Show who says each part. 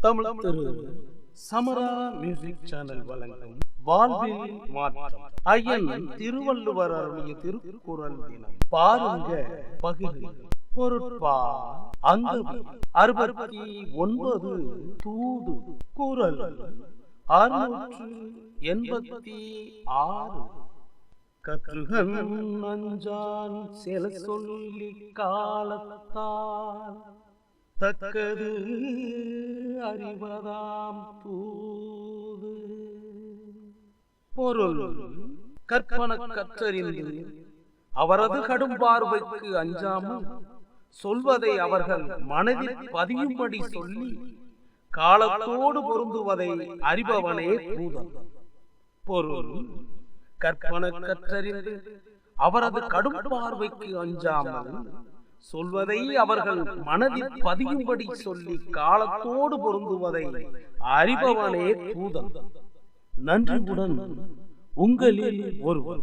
Speaker 1: தமிழ் திரு சமரா music channel வழங்கும் வாழ்வில் மாற்றம் ஐயன் திருவள்ளுவர் அருளிய திருக்குறள் தினம். பாருங்க பகிர்ந்து பொருட்பா அங்கவி 69 தூது குறள் 686. கற்றுகன் நஞ்சான் செல சொல்லி காலத்தால் தக்கது அறிவதாம் தூது. பொருள்: கற்பன கற்றறிந்து அவரது கடும் பார்வைக்கு அஞ்சாமல் சொல்வதை அவர்கள் மனதில் பதியும்படி சொல்லி காலத்தோடு பொருந்துவதை அறிபவனே தூதன். பொருள்: கற்பன கற்றறிந்து அவரது கடும் பார்வைக்கு அஞ்சாமல் சொல்வதை அவர்கள் மனதில் பதியும்படி சொல்லி காலத்தோடு பொருந்துவதை அறிபவனே தூதன். நன்றியுடன் உங்களில் ஒருவர்.